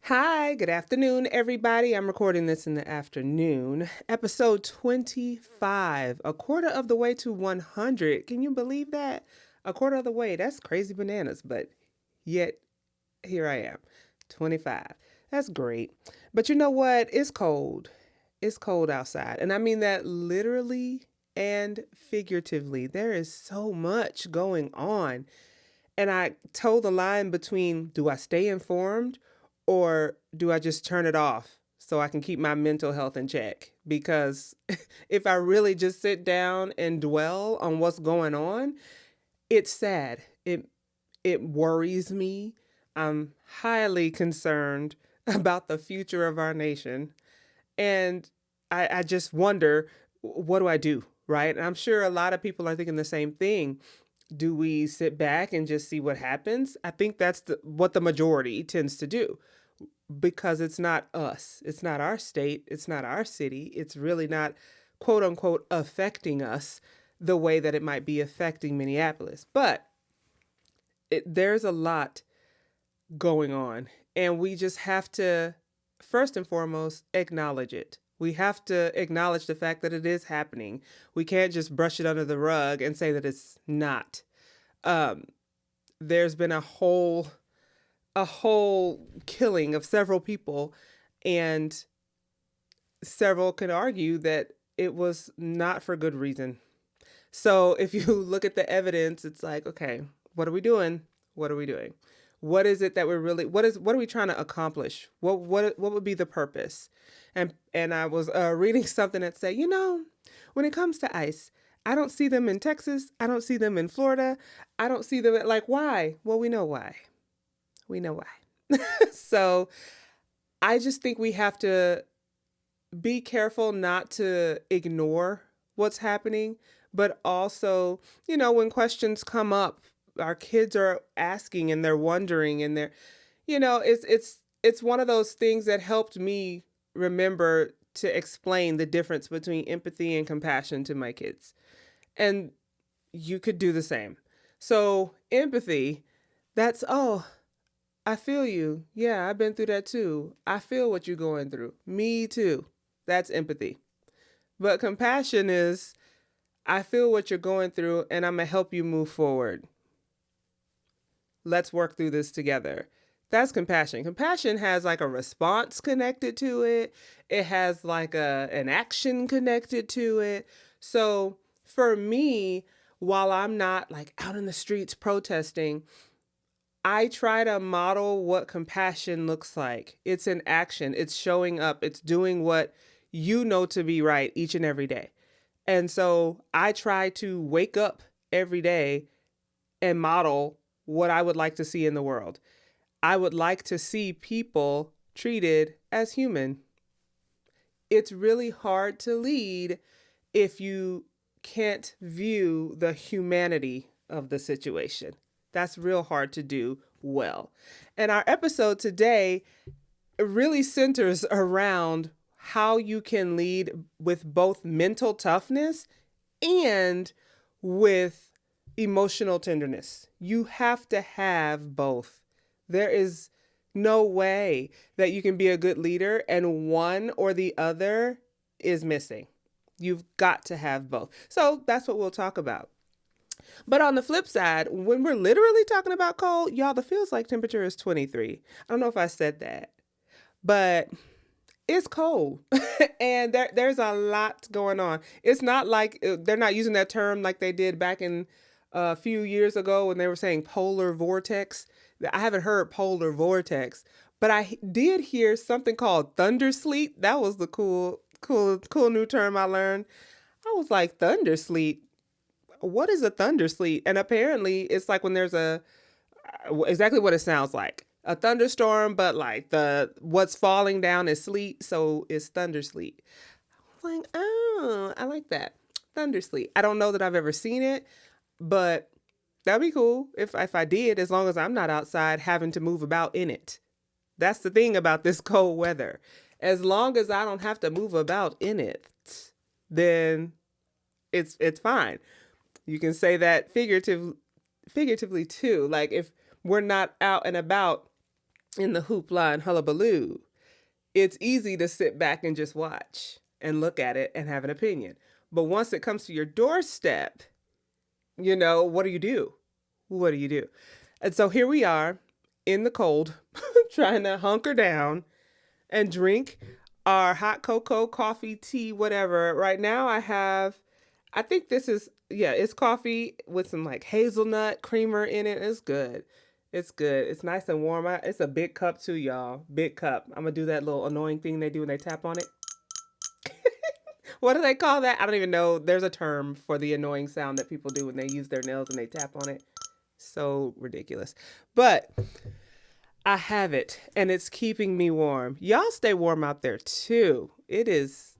Hi, good afternoon, everybody. I'm recording this in the afternoon. Episode 25, a quarter of the way to 100. Can you believe that? A quarter of the way. That's crazy bananas, but yet here I am, 25. That's great. But you know what? It's cold. It's cold outside. And I mean that literally and figuratively. There is so much going on. And I toe the line between, do I stay informed or do I just turn it off so I can keep my mental health in check? Because if I really just sit down and dwell on what's going on, it's sad. It worries me. I'm highly concerned about the future of our nation. And I just wonder, what do I do? Right? And I'm sure a lot of people are thinking the same thing. Do we sit back and just see what happens? I think that's what the majority tends to do, because it's not us. It's not our state. It's not our city. It's really not, quote unquote, affecting us the way that it might be affecting Minneapolis. But there's a lot going on, and we just have to, first and foremost, acknowledge it. We have to acknowledge the fact that it is happening. We can't just brush it under the rug and say that it's not. Um, there's been a whole killing of several people, and several can argue that it was not for good reason. So if you look at the evidence, it's like, okay, what are we doing? What are we doing? What is it that we're really, what are we trying to accomplish? What would be the purpose? And I was reading something that said, when it comes to ICE, I don't see them in Texas. I don't see them in Florida. I don't see them like, why? Well, we know why. We know why. So I just think we have to be careful not to ignore what's happening, but also, when questions come up, our kids are asking and they're wondering, and it's one of those things that helped me remember to explain the difference between empathy and compassion to my kids. And you could do the same. So empathy, that's, oh, I feel you. Yeah, I've been through that too. I feel what you're going through. Me too. That's empathy. But compassion is, I feel what you're going through and I'm going to help you move forward. Let's work through this together. That's compassion. Compassion has like a response connected to it. It has like an action connected to it. So for me, while I'm not like out in the streets protesting, I try to model what compassion looks like. It's an action. It's showing up. It's doing what you know to be right each and every day. And so I try to wake up every day and model what I would like to see in the world. I would like to see people treated as human. It's really hard to lead if you can't view the humanity of the situation. That's real hard to do well. And our episode today really centers around how you can lead with both mental toughness and with emotional tenderness. You have to have both. There is no way that you can be a good leader and one or the other is missing. You've got to have both. So that's what we'll talk about. But on the flip side, when we're literally talking about cold, y'all, the feels like temperature is 23. I don't know if I said that, but it's cold and there's a lot going on. It's not like they're not using that term like they did back in a few years ago when they were saying polar vortex. I haven't heard polar vortex, but I did hear something called thunder sleet. That was the cool new term I learned. I was like, thunder sleet? What is a thunder sleet? And apparently it's like when there's exactly what it sounds like. A thunderstorm, but like what's falling down is sleet, so it's thunder sleet. I was like, oh, I like that. Thunder sleet. I don't know that I've ever seen it, but that'd be cool if I did, as long as I'm not outside having to move about in it. That's the thing about this cold weather. As long as I don't have to move about in it, then it's fine. You can say that figuratively too. Like if we're not out and about in the hoopla and hullabaloo, it's easy to sit back and just watch and look at it and have an opinion. But once it comes to your doorstep, what do you do? What do you do? And so here we are in the cold, trying to hunker down and drink our hot cocoa, coffee, tea, whatever. Right now I think this is, yeah, it's coffee with some like hazelnut creamer in it. It's good. It's good. It's nice and warm. It's a big cup too, y'all. Big cup. I'm going to do that little annoying thing they do when they tap on it. What do they call that? I don't even know. There's a term for the annoying sound that people do when they use their nails and they tap on it. So ridiculous. But I have it and it's keeping me warm. Y'all stay warm out there too. It is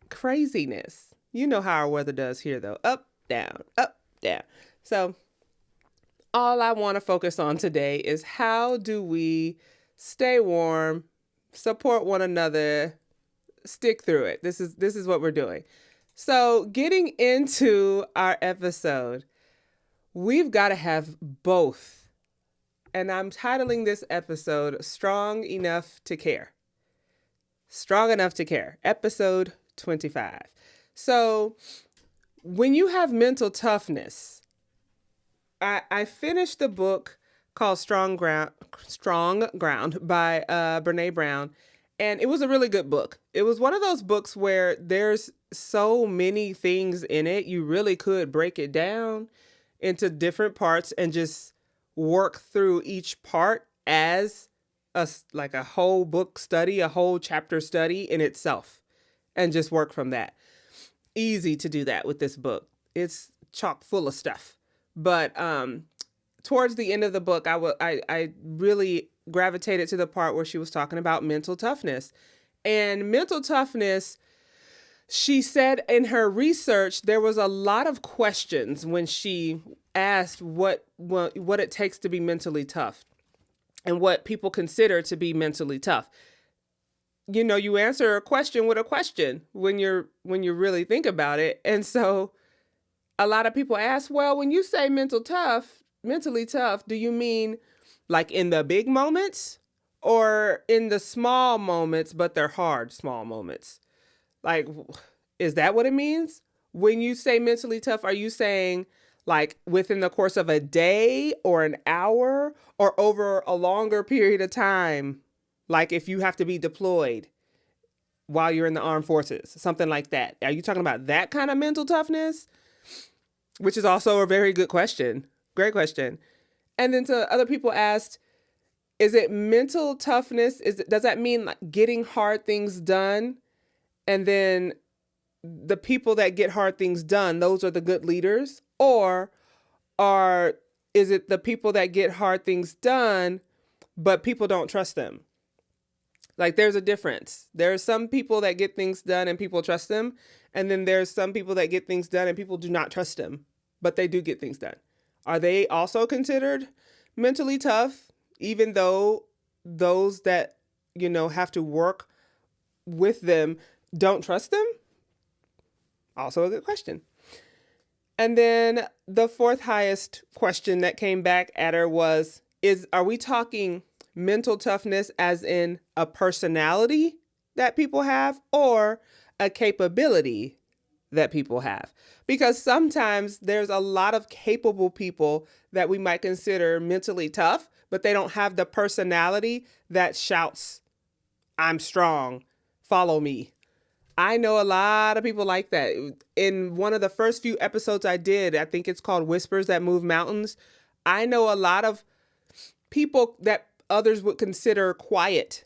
craziness. You know how our weather does here though. Up, down, up, down. So all I want to focus on today is how do we stay warm, support one another, stick through it. This is what we're doing. So getting into our episode, we've got to have both. And I'm titling this episode Strong Enough to Care. Strong Enough to Care, episode 25. So when you have mental toughness, I finished the book called Strong Ground by Brene Brown. And it was a really good book. It was one of those books where there's so many things in it. You really could break it down into different parts and just work through each part as like a whole book study, a whole chapter study in itself, and just work from that. Easy to do that with this book. It's chock full of stuff. But towards the end of the book, I really gravitated to the part where she was talking about mental toughness. And mental toughness, she said in her research, there was a lot of questions when she asked what it takes to be mentally tough and what people consider to be mentally tough. You answer a question with a question when you really think about it. And so a lot of people ask, well, when you say mentally tough, do you mean like in the big moments or in the small moments, but they're hard, small moments? Like, is that what it means? When you say mentally tough, are you saying like within the course of a day or an hour or over a longer period of time? Like if you have to be deployed while you're in the armed forces, something like that. Are you talking about that kind of mental toughness? Which is also a very good question. Great question. And then to other people asked, is it mental toughness? Does that mean like getting hard things done? And then the people that get hard things done, those are the good leaders? Or is it the people that get hard things done, but people don't trust them? Like there's a difference. There are some people that get things done and people trust them. And then there's some people that get things done and people do not trust them, but they do get things done. Are they also considered mentally tough, even though those that, have to work with them don't trust them? Also a good question. And then the fourth highest question that came back at her was, are we talking mental toughness as in a personality that people have or a capability that people have? Because sometimes there's a lot of capable people that we might consider mentally tough, but they don't have the personality that shouts, I'm strong, follow me. I know a lot of people like that. In one of the first few episodes I did, I think it's called Whispers That Move Mountains. I know a lot of people that others would consider quiet,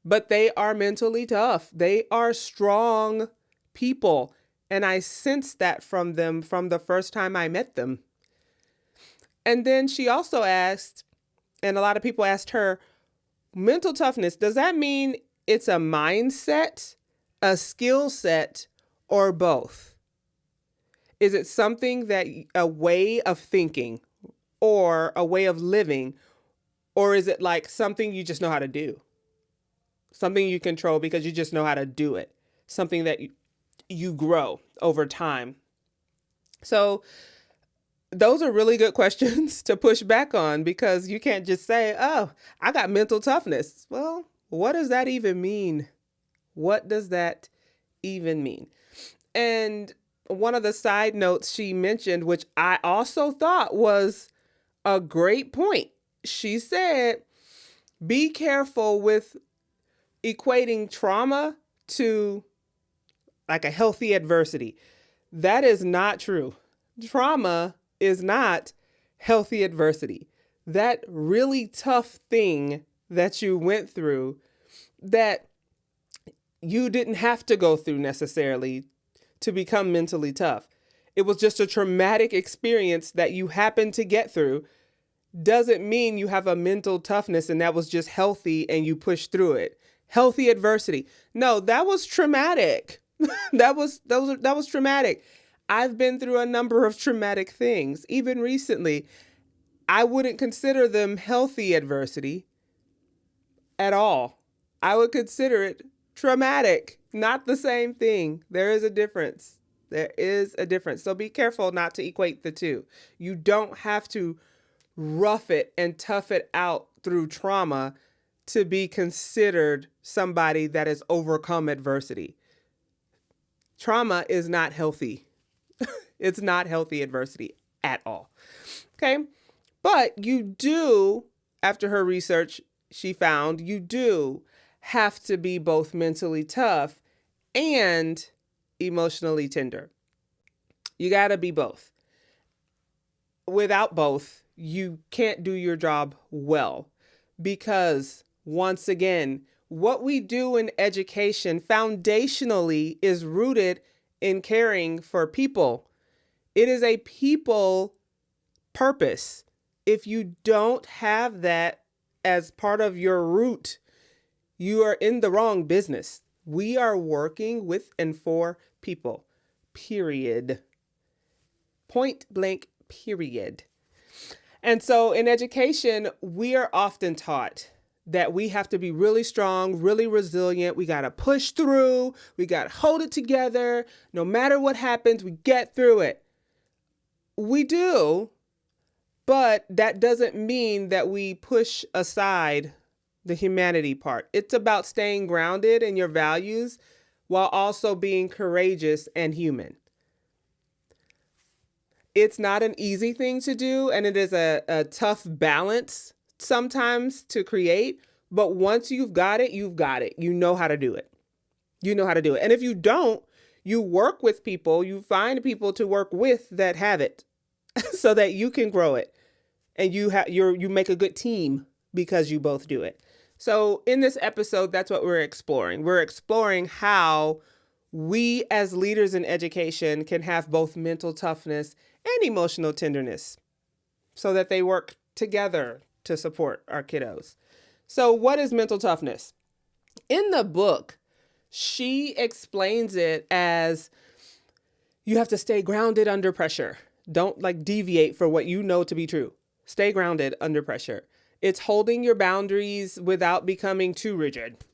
but they are mentally tough. They are strong people. And I sensed that from them from the first time I met them. And then she also asked, and a lot of people asked her, mental toughness, does that mean it's a mindset, a skill set, or both? Is it something that a way of thinking or a way of living, or is it like something you just know how to do? Something you control because you just know how to do it. Something that you grow over time. So those are really good questions to push back on, because you can't just say, oh, I got mental toughness. Well, what does that even mean? What does that even mean? And one of the side notes she mentioned, which I also thought was a great point, she said, be careful with equating trauma to like a healthy adversity. That is not true. Trauma is not healthy adversity. That really tough thing that you went through that you didn't have to go through necessarily to become mentally tough. It was just a traumatic experience that you happened to get through. Doesn't mean you have a mental toughness and that was just healthy and you pushed through it. Healthy adversity. No, that was traumatic. that was traumatic. I've been through a number of traumatic things, even recently. I wouldn't consider them healthy adversity at all. I would consider it traumatic. Not the same thing. There is a difference. There is a difference. So be careful not to equate the two. You don't have to rough it and tough it out through trauma to be considered somebody that has overcome adversity. Trauma is not healthy. It's not healthy adversity at all. Okay. But you do, after her research, she found you do have to be both mentally tough and emotionally tender. You got to be both. Without both, you can't do your job well, because once again, what we do in education foundationally is rooted in caring for people. It is a people purpose. If you don't have that as part of your root, you are in the wrong business. We are working with and for people, period. Point blank, period. And so in education, we are often taught that we have to be really strong, really resilient. We got to push through. We got to hold it together. No matter what happens, we get through it. We do, but that doesn't mean that we push aside the humanity part. It's about staying grounded in your values while also being courageous and human. It's not an easy thing to do, and it is a tough balance sometimes to create. But once you've got it, you've got it. You know how to do it. You know how to do it. And if you don't, you work with people, you find people to work with that have it so that you can grow it. And you make a good team because you both do it. So in this episode, that's what we're exploring. We're exploring how we as leaders in education can have both mental toughness and emotional tenderness so that they work together to support our kiddos. So what is mental toughness? In the book, she explains it as you have to stay grounded under pressure. Don't deviate for what you know to be true. Stay grounded under pressure. It's holding your boundaries without becoming too rigid.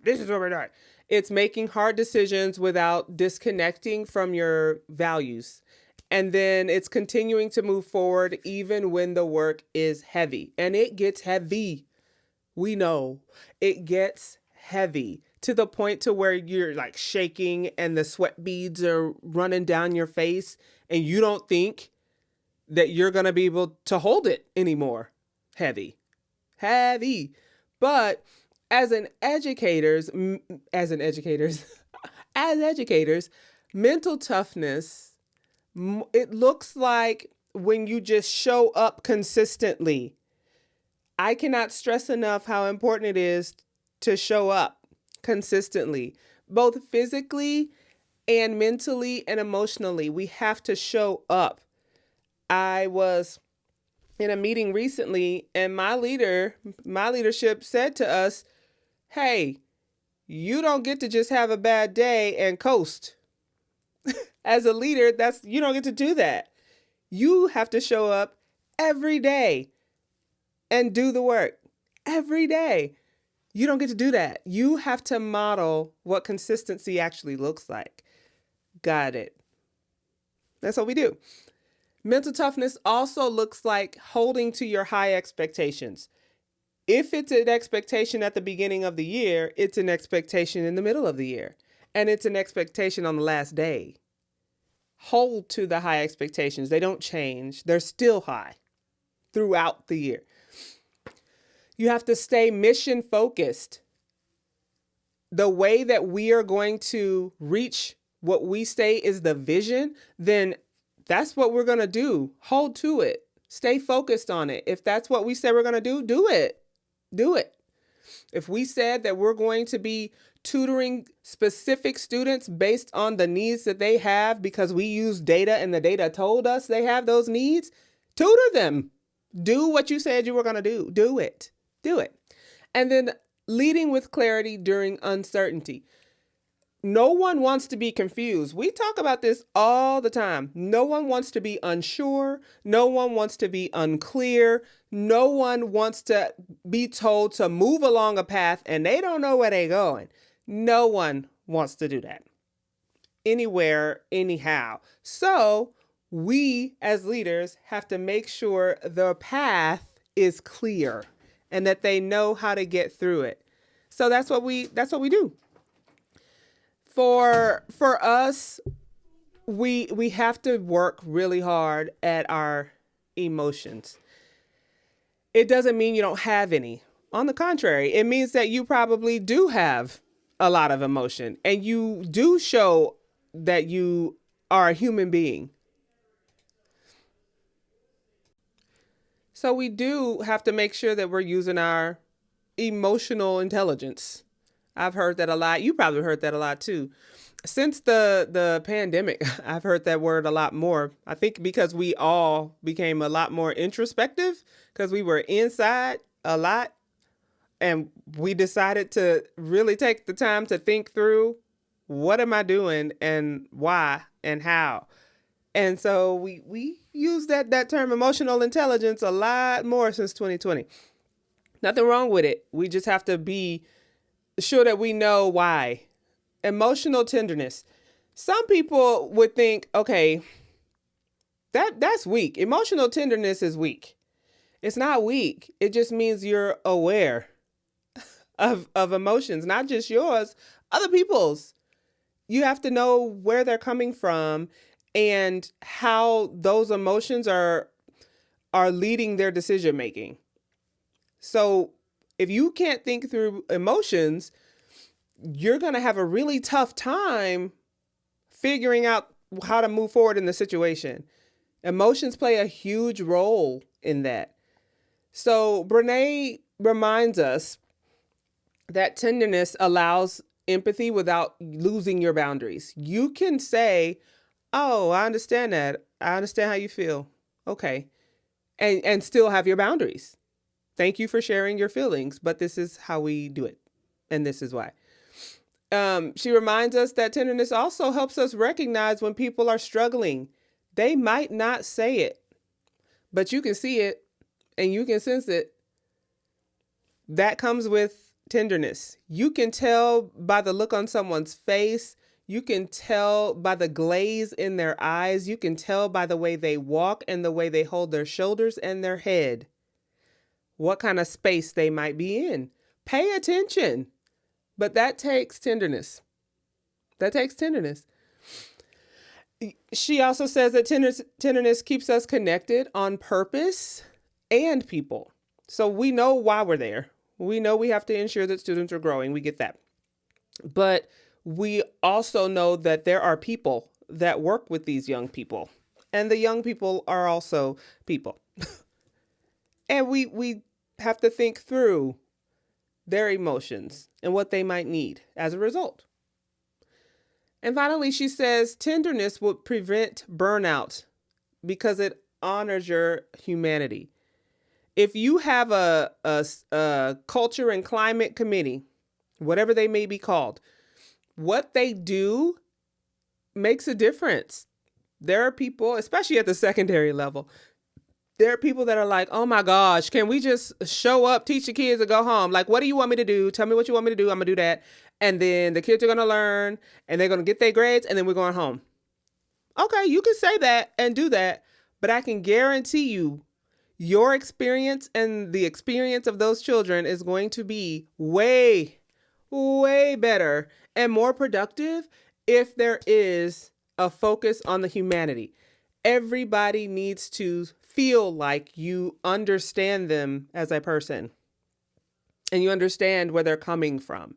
This is what we're doing. It's making hard decisions without disconnecting from your values. And then it's continuing to move forward even when the work is heavy. And it gets heavy. We know it gets heavy to the point to where you're shaking and the sweat beads are running down your face and you don't think that you're going to be able to hold it anymore. Heavy. But as educators, mental toughness, it looks like when you just show up consistently. I cannot stress enough how important it is to show up consistently, both physically and mentally and emotionally. We have to show up. I was in a meeting recently and my leadership said to us, hey, you don't get to just have a bad day and coast. As a leader, you don't get to do that. You have to show up every day and do the work every day. You don't get to do that. You have to model what consistency actually looks like. Got it. That's what we do. Mental toughness also looks like holding to your high expectations. If it's an expectation at the beginning of the year, it's an expectation in the middle of the year, and it's an expectation on the last day. Hold to the high expectations. They don't change. They're still high throughout the year. You have to stay mission focused. The way that we are going to reach what we say is the vision, then that's what we're going to do. Hold to it. Stay focused on it. If that's what we say we're going to do, do it. Do it. If we said that we're going to be tutoring specific students based on the needs that they have because we use data and the data told us they have those needs, tutor them. Do what you said you were going to do. Do it. Do it. And then leading with clarity during uncertainty. No one wants to be confused. We talk about this all the time. No one wants to be unsure. No one wants to be unclear. No one wants to be told to move along a path and they don't know where they're going. No one wants to do that. Anywhere, anyhow. So we as leaders have to make sure the path is clear and that they know how to get through it. So that's what we do. For us, we have to work really hard at our emotions. It doesn't mean you don't have any. On the contrary, it means that you probably do have a lot of emotion and you do show that you are a human being. So we do have to make sure that we're using our emotional intelligence. I've heard that a lot. You probably heard that a lot too. Since the pandemic, I've heard that word a lot more. I think because we all became a lot more introspective because we were inside a lot and we decided to really take the time to think through what am I doing and why and how. And so we use that term emotional intelligence a lot more since 2020. Nothing wrong with it. We just have to be sure that we know why. Emotional tenderness. Some people would think, okay, that's weak. Emotional tenderness is weak. It's not weak. It just means you're aware of emotions, not just yours, other people's. You have to know where they're coming from and how those emotions are leading their decision making. So if you can't think through emotions, you're going to have a really tough time figuring out how to move forward in the situation. Emotions play a huge role in that. So Brene reminds us that tenderness allows empathy without losing your boundaries. You can say, oh, I understand that. I understand how you feel. Okay. And still have your boundaries. Thank you for sharing your feelings, but this is how we do it. And this is why. She reminds us that tenderness also helps us recognize when people are struggling. They might not say it, but you can see it and you can sense it. That comes with tenderness. You can tell by the look on someone's face. You can tell by the glaze in their eyes. You can tell by the way they walk and the way they hold their shoulders and their head what kind of space they might be in. Pay attention. But that takes tenderness. That takes tenderness. She also says that tenderness keeps us connected on purpose and people. So we know why we're there. We know we have to ensure that students are growing. We get that. But we also know that there are people that work with these young people. And the young people are also people. And we have to think through their emotions and what they might need as a result. And finally, she says tenderness will prevent burnout because it honors your humanity. If you have a culture and climate committee, whatever they may be called, what they do makes a difference. There are people, especially at the secondary level, there are people that are like, oh my gosh, can we just show up, teach the kids and go home? Like, what do you want me to do? Tell me what you want me to do. I'm going to do that. And then the kids are going to learn and they're going to get their grades and then we're going home. Okay, you can say that and do that. But I can guarantee you, your experience and the experience of those children is going to be way, way better and more productive if there is a focus on the humanity. Everybody needs to feel like you understand them as a person and you understand where they're coming from.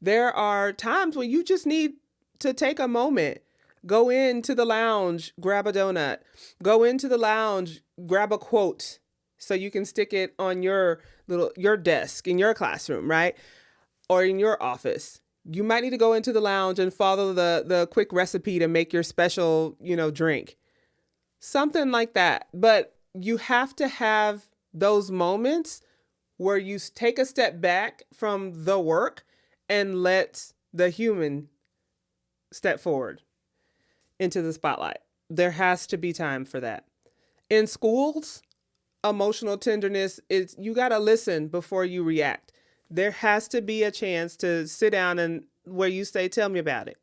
There are times when you just need to take a moment, go into the lounge, grab a donut, go into the lounge, grab a quote so you can stick it on your desk in your classroom, right? Or in your office. You might need to go into the lounge and follow the quick recipe to make your special, drink. Something like that. But you have to have those moments where you take a step back from the work and let the human step forward into the spotlight. There has to be time for that. In schools, emotional tenderness is you got to listen before you react. There has to be a chance to sit down and where you say, tell me about it.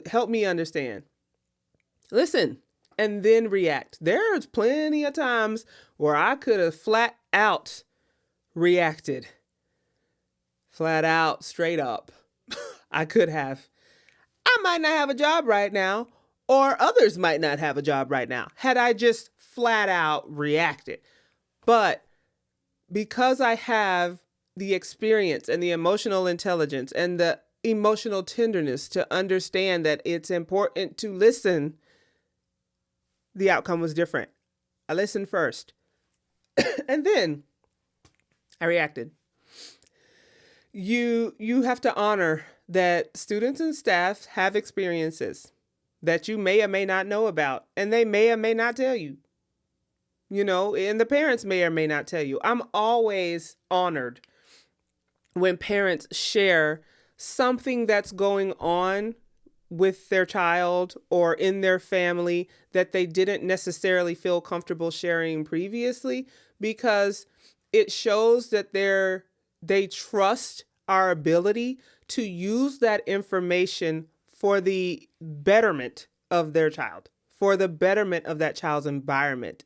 Help me understand. Listen and then react. There's plenty of times where I could have flat out reacted. Flat out, straight up. I could have. I might not have a job right now, or others might not have a job right now, had I just flat out reacted. But because I have the experience and the emotional intelligence and the emotional tenderness to understand that it's important to listen, the outcome was different. I listened first, and then I reacted. You have to honor that students and staff have experiences that you may or may not know about, and they may or may not tell you, and the parents may or may not tell you. I'm always honored when parents share something that's going on with their child or in their family that they didn't necessarily feel comfortable sharing previously, because it shows that they trust our ability to use that information for the betterment of their child, for the betterment of that child's environment.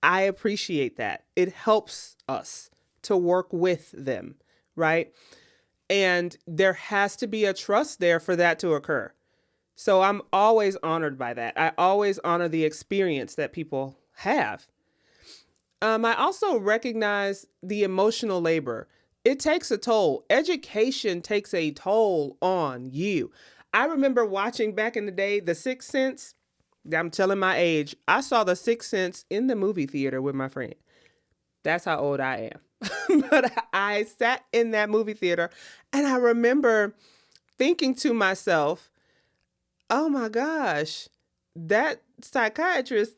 I appreciate that. It helps us to work with them, right? And there has to be a trust there for that to occur. So I'm always honored by that. I always honor the experience that people have. I also recognize the emotional labor. It takes a toll. Education takes a toll on you. I remember watching back in the day, The Sixth Sense. I'm telling my age. I saw The Sixth Sense in the movie theater with my friend. That's how old I am. But I sat in that movie theater and I remember thinking to myself, oh my gosh, that psychiatrist,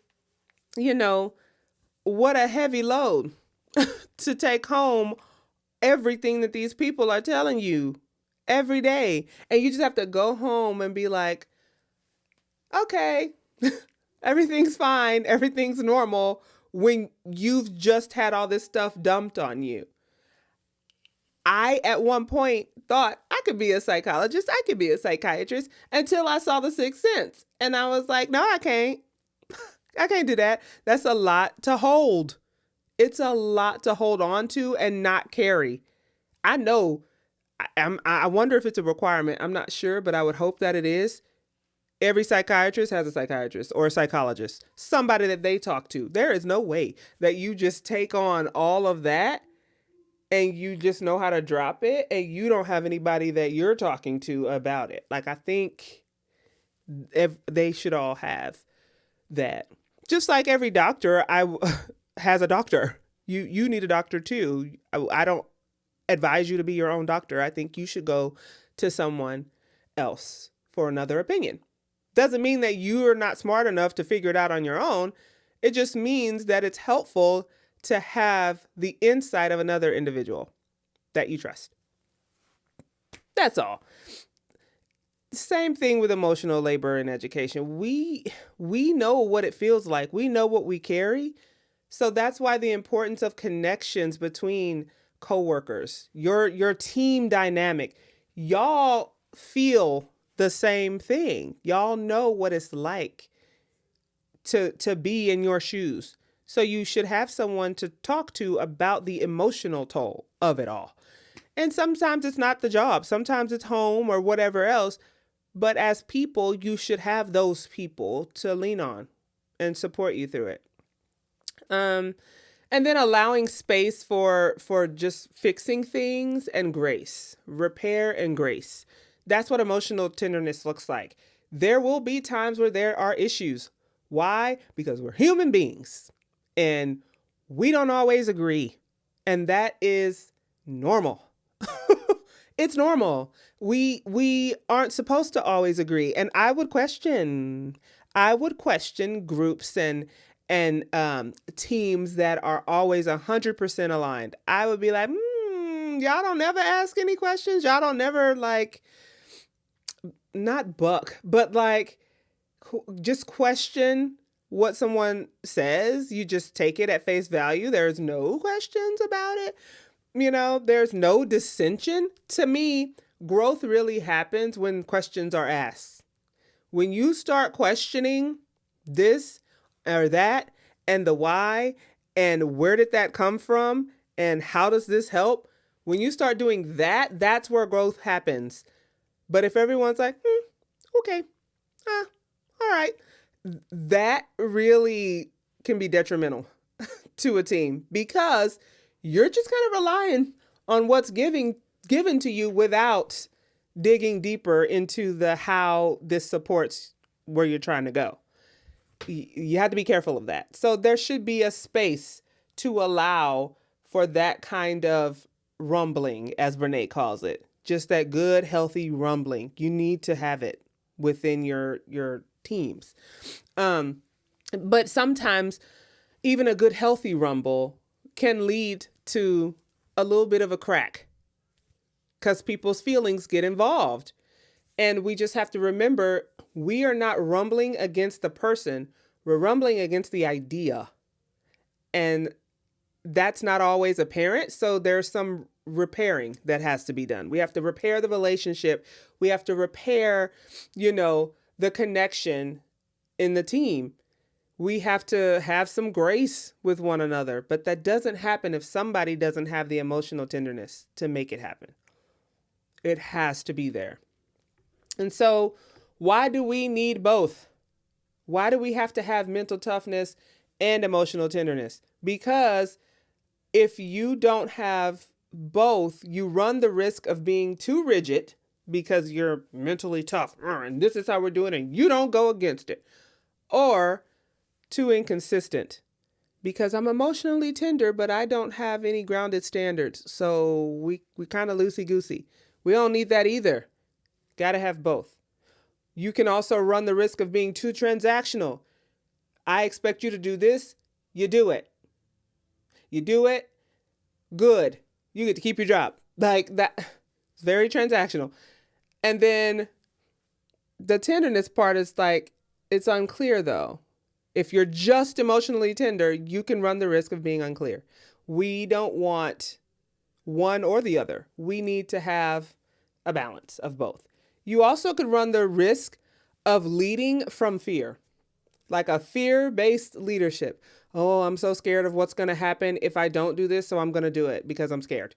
what a heavy load to take home everything that these people are telling you every day. And you just have to go home and be like, okay, everything's fine. Everything's normal when you've just had all this stuff dumped on you. I, at one point, thought I could be a psychologist. I could be a psychiatrist until I saw The Sixth Sense. And I was like, no, I can't. I can't do that. That's a lot to hold. It's a lot to hold on to and not carry. I know. I wonder if it's a requirement. I'm not sure, but I would hope that it is. Every psychiatrist has a psychiatrist or a psychologist, somebody that they talk to. There is no way that you just take on all of that and you just know how to drop it and you don't have anybody that you're talking to about it. Like, I think they should all have that. Just like every doctor has a doctor. You need a doctor too. I don't advise you to be your own doctor. I think you should go to someone else for another opinion. Doesn't mean that you are not smart enough to figure it out on your own. It just means that it's helpful to have the insight of another individual that you trust. That's all. Same thing with emotional labor in education. We know what it feels like. We know what we carry. So that's why the importance of connections between coworkers, your team dynamic. Y'all feel the same thing. Y'all know what it's like to be in your shoes. So you should have someone to talk to about the emotional toll of it all. And sometimes it's not the job, sometimes it's home or whatever else. But as people, you should have those people to lean on and support you through it. Um, and then allowing space for just fixing things and grace, repair and grace. That's what emotional tenderness looks like. There will be times where there are issues. Why? Because we're human beings and we don't always agree. And that is normal. It's normal. We aren't supposed to always agree. And I would question groups and teams that are always 100% aligned. I would be like, y'all don't never ask any questions. Y'all don't never like, not buck, but like just question what someone says. You just take it at face value. There's no questions about it. There's no dissension. To me, growth really happens when questions are asked. When you start questioning this or that and the why and where did that come from and how does this help? When you start doing that, that's where growth happens. But if everyone's like, okay, all right, that really can be detrimental to a team because you're just kind of relying on what's given to you without digging deeper into the how this supports where you're trying to go. You have to be careful of that. So there should be a space to allow for that kind of rumbling, as Brene calls it. Just that good, healthy rumbling. You need to have it within your teams. But sometimes even a good, healthy rumble can lead to a little bit of a crack because people's feelings get involved. And we just have to remember, we are not rumbling against the person. We're rumbling against the idea. And that's not always apparent. So there's some repairing that has to be done. We have to repair the relationship. We have to repair, the connection in the team. We have to have some grace with one another, but that doesn't happen if somebody doesn't have the emotional tenderness to make it happen. It has to be there. And so why do we need both? Why do we have to have mental toughness and emotional tenderness? Because if you don't have both, you run the risk of being too rigid because you're mentally tough and this is how we're doing it and you don't go against it. Or too inconsistent because I'm emotionally tender, but I don't have any grounded standards. So we kind of loosey-goosey. We don't need that either. Got to have both. You can also run the risk of being too transactional. I expect you to do this. You do it. You do it. Good. You get to keep your job. Like that. It's very transactional. And then the tenderness part is like, it's unclear though. If you're just emotionally tender, you can run the risk of being unclear. We don't want one or the other. We need to have a balance of both. You also could run the risk of leading from fear, like a fear-based leadership. Oh, I'm so scared of what's going to happen if I don't do this, so I'm going to do it because I'm scared.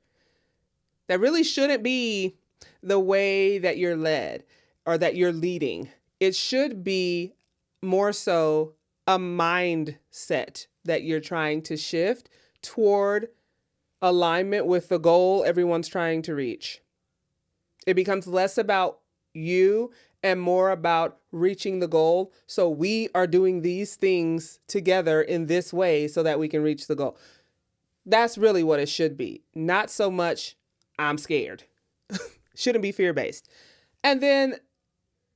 That really shouldn't be the way that you're led or that you're leading. It should be more so a mindset that you're trying to shift toward alignment with the goal everyone's trying to reach. It becomes less about you and more about reaching the goal. So we are doing these things together in this way so that we can reach the goal. That's really what it should be. Not so much, I'm scared. Shouldn't be fear-based. And then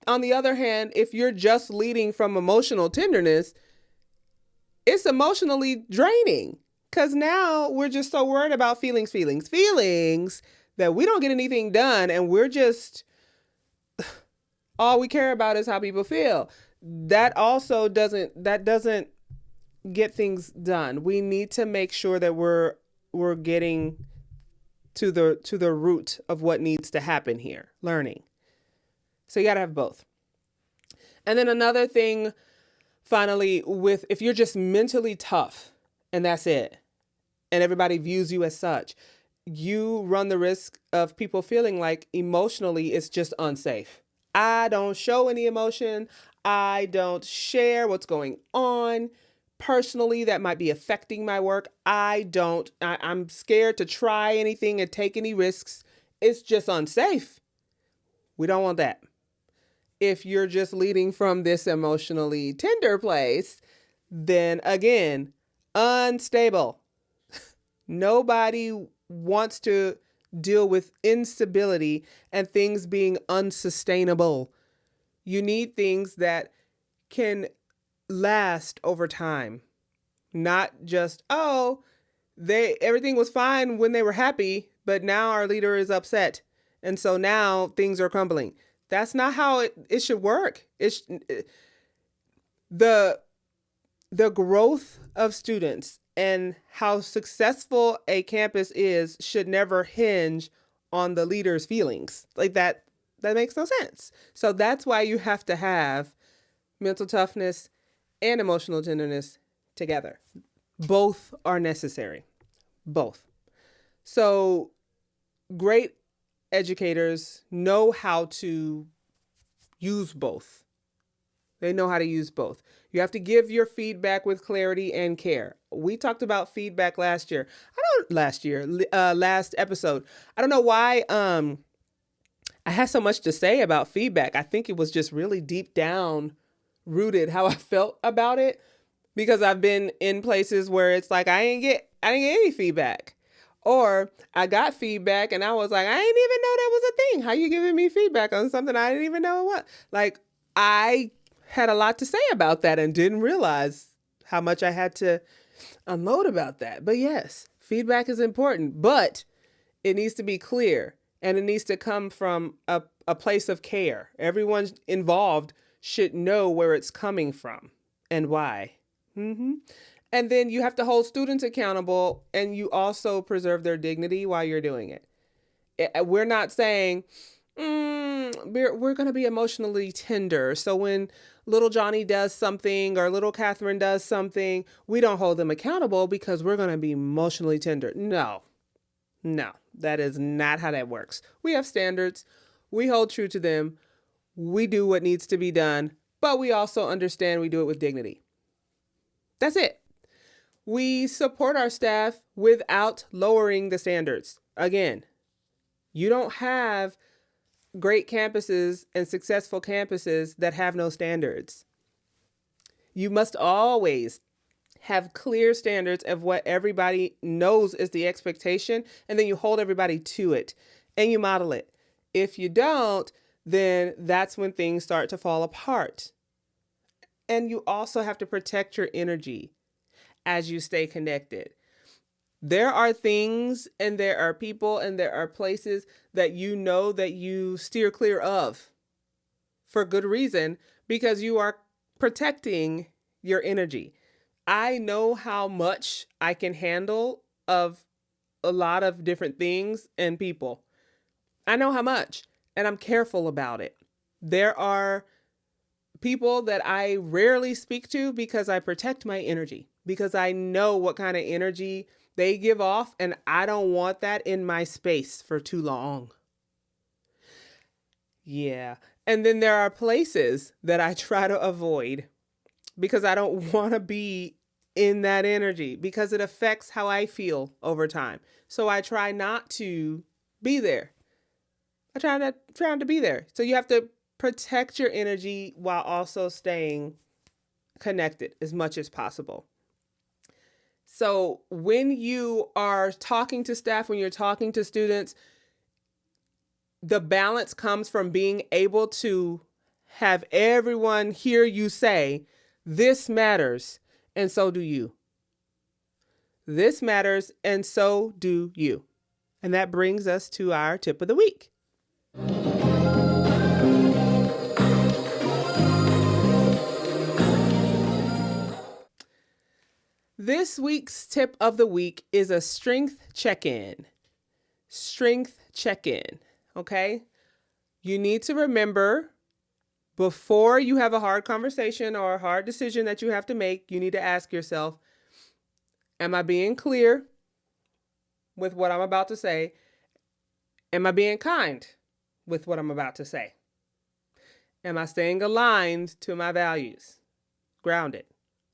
on the other hand, if you're just leading from emotional tenderness, it's emotionally draining because now we're just so worried about feelings that we don't get anything done. And we're just, all we care about is how people feel. That also doesn't get things done. We need to make sure that we're getting to the root of what needs to happen here, learning. So you got to have both. And then another thing Finally, if you're just mentally tough and that's it, and everybody views you as such, you run the risk of people feeling like emotionally it's just unsafe. I don't show any emotion. I don't share what's going on. Personally, that might be affecting my work. I'm scared to try anything and take any risks. It's just unsafe. We don't want that. If you're just leading from this emotionally tender place, then again, unstable. Nobody wants to deal with instability and things being unsustainable. You need things that can last over time, not just, everything was fine when they were happy, but now our leader is upset. And so now things are crumbling. That's not how it should work. The growth of students and how successful a campus is should never hinge on the leader's feelings. Like that makes no sense. So that's why you have to have mental toughness and emotional tenderness together. Both are necessary. Both. So great educators know how to use both. They know how to use both. You have to give your feedback with clarity and care. We talked about feedback last episode. I don't know why I had so much to say about feedback. I think it was just really deep down rooted how I felt about it, because I've been in places where it's like I didn't get any feedback. Or I got feedback and I was like, I didn't even know that was a thing. How you giving me feedback on something I didn't even know what? Like, I had a lot to say about that and didn't realize how much I had to unload about that. But yes, feedback is important, but it needs to be clear and it needs to come from a place of care. Everyone involved should know where it's coming from and why. And then you have to hold students accountable, and you also preserve their dignity while you're doing it. We're not saying we're going to be emotionally tender. So when little Johnny does something or little Catherine does something, we don't hold them accountable because we're going to be emotionally tender. No, that is not how that works. We have standards. We hold true to them. We do what needs to be done, but we also understand we do it with dignity. That's it. We support our staff without lowering the standards. Again, you don't have great campuses and successful campuses that have no standards. You must always have clear standards of what everybody knows is the expectation, and then you hold everybody to it and you model it. If you don't, then that's when things start to fall apart. And you also have to protect your energy as you stay connected. There are things and there are people and there are places that you know that you steer clear of for good reason, because you are protecting your energy. I know how much I can handle of a lot of different things and people. I know how much, and I'm careful about it. There are people that I rarely speak to because I protect my energy, because I know what kind of energy they give off, and I don't want that in my space for too long. Yeah. And then there are places that I try to avoid because I don't want to be in that energy, because it affects how I feel over time. So I try not to be there. I try not to be there. So you have to protect your energy while also staying connected as much as possible. So when you are talking to staff, when you're talking to students, the balance comes from being able to have everyone hear you say, this matters, and so do you. This matters, and so do you. And that brings us to our tip of the week. This week's tip of the week is a strength check-in. Strength check-in, okay? You need to remember Before you have a hard conversation or a hard decision that you have to make, you need to ask yourself, am I being clear with what I'm about to say? Am I being kind with what I'm about to say? Am I staying aligned to my values? Grounded.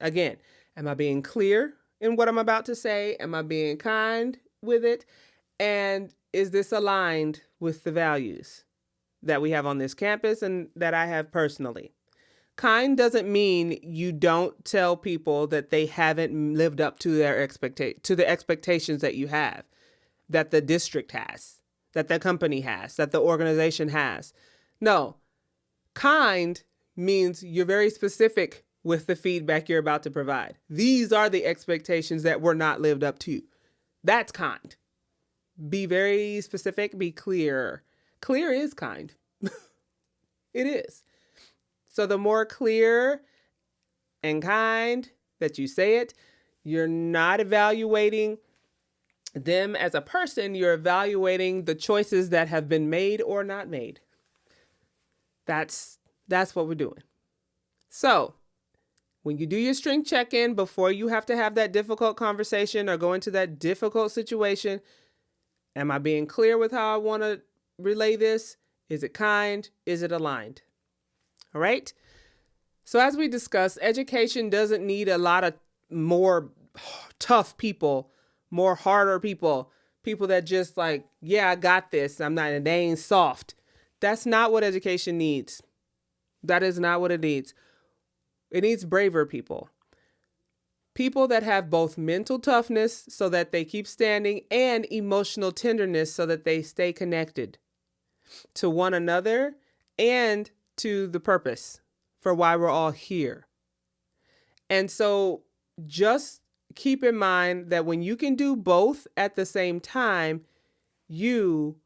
Again, am I being clear in what I'm about to say? Am I being kind with it? And is this aligned with the values that we have on this campus and that I have personally? Kind doesn't mean you don't tell people that they haven't lived up to their to the expectations that you have, that the district has, that the company has, that the organization has. No, kind means you're very specific with the feedback you're about to provide. These are the expectations that were not lived up to. That's kind. Be very specific, be clear. Clear is kind. It is. So the more clear and kind that you say it, you're not evaluating them as a person, you're evaluating the choices that have been made or not made. That's what we're doing. So when you do your strength check-in, before you have to have that difficult conversation or go into that difficult situation, am I being clear with how I want to relay this? Is it kind? Is it aligned? All right. So as we discussed, education doesn't need a lot of more tough people, more harder people that just like, yeah, I got this. They ain't soft. That's not what education needs. That is not what it needs. It needs braver people. People that have both mental toughness so that they keep standing and emotional tenderness so that they stay connected to one another and to the purpose for why we're all here. And so just keep in mind that when you can do both at the same time, you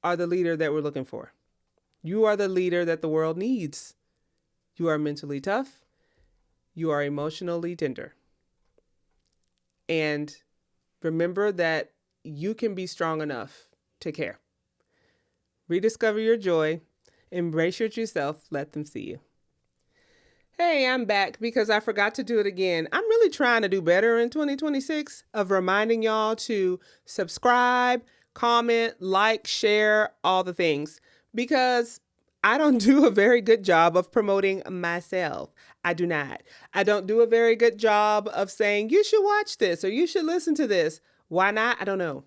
are the leader that we're looking for. You are the leader that the world needs. You are mentally tough. You are emotionally tender. And remember that you can be strong enough to care. Rediscover your joy. Embrace your true self. Let them see you. Hey, I'm back because I forgot to do it again. I'm really trying to do better in 2026 of reminding y'all to subscribe, comment, like, share, all the things, because I don't do a very good job of promoting myself. I do not. I don't do a very good job of saying, you should watch this or you should listen to this. Why not? I don't know.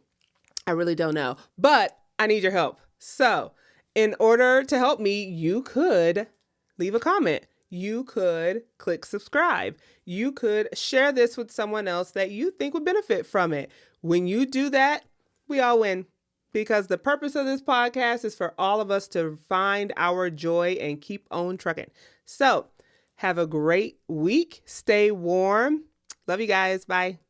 I really don't know, but I need your help. So in order to help me, you could leave a comment. You could click subscribe. You could share this with someone else that you think would benefit from it. When you do that, we all win, because the purpose of this podcast is for all of us to find our joy and keep on trucking. So have a great week. Stay warm. Love you guys. Bye.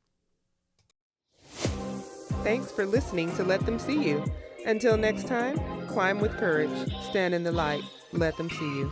Thanks for listening to Let Them See You. Until next time, climb with courage, stand in the light, let them see you.